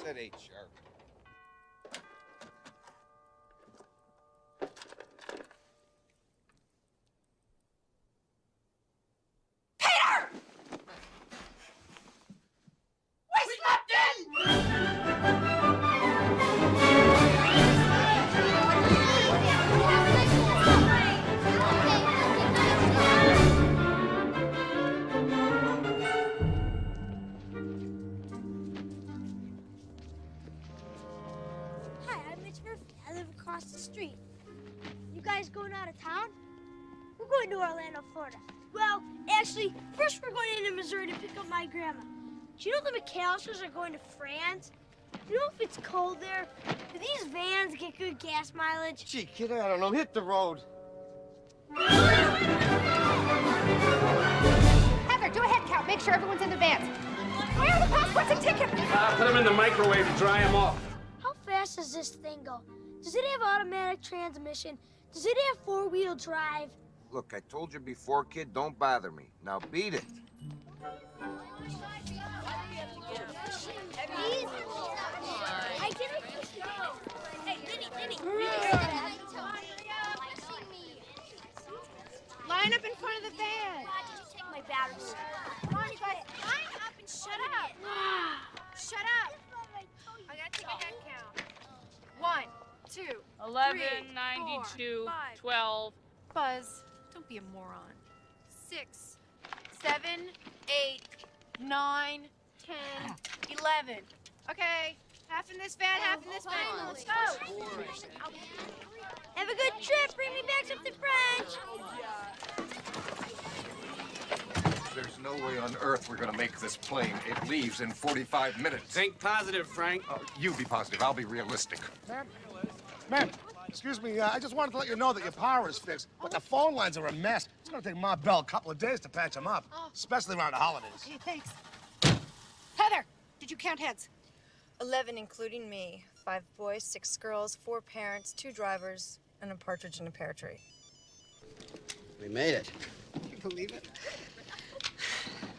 said 8 sharp. I live across the street. You guys going out of town? We're going to Orlando, Florida. Well, actually, first we're going into Missouri to pick up my grandma. Do you know the McAllisters are going to France? Do you know if it's cold there? Do these vans get good gas mileage? Gee, kid, I don't know. Hit the road. Heather, do a head count. Make sure everyone's in the vans. Where are the passports and tickets? Put them in the microwave to dry them off. How fast does this thing go? Does it have automatic transmission? Does it have four-wheel drive? Look, I told you before, kid, don't bother me. Now beat it. Line up in front of the van. Did you take my batteries? Come on, you guys. Line up and shut up. Shut up. I gotta take a head count. 1, 2, 11, 3, 92, 4, 5. 12. Buzz, don't be a moron. 6, 7, 8, 9, 10, 11. Okay, half in this van, half in this van. Let's go. Have a good trip. Bring me back something French. There's no way on earth we're gonna make this plane. It leaves in 45 minutes. Think positive, Frank. You be positive. I'll be realistic. Ma'am, excuse me. I just wanted to let you know that your power is fixed, but the phone lines are a mess. It's gonna take Ma Bell a couple of days to patch them up, especially around the holidays. Okay, thanks. Heather, did you count heads? 11, including me. 5 boys, 6 girls, 4 parents, 2 drivers, and a partridge in a pear tree. We made it. Can you believe it?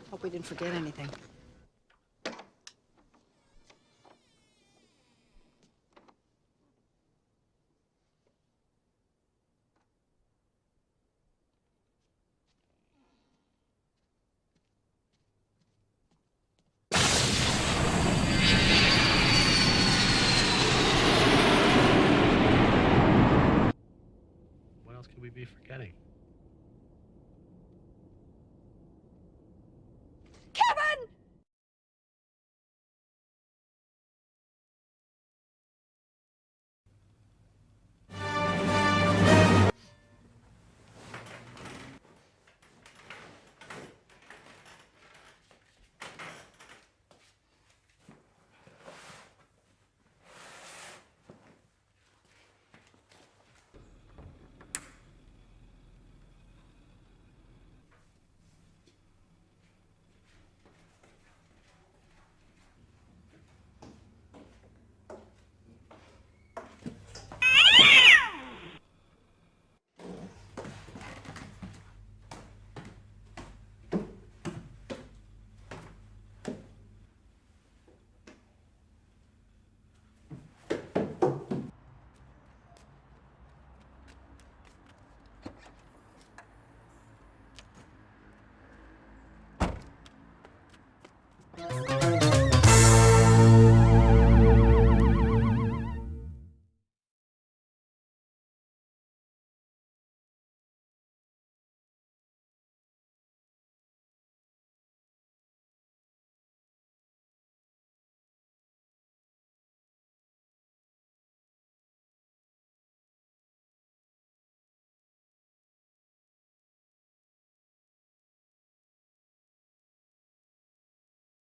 Hope we didn't forget anything. What else could we be forgetting? Kevin!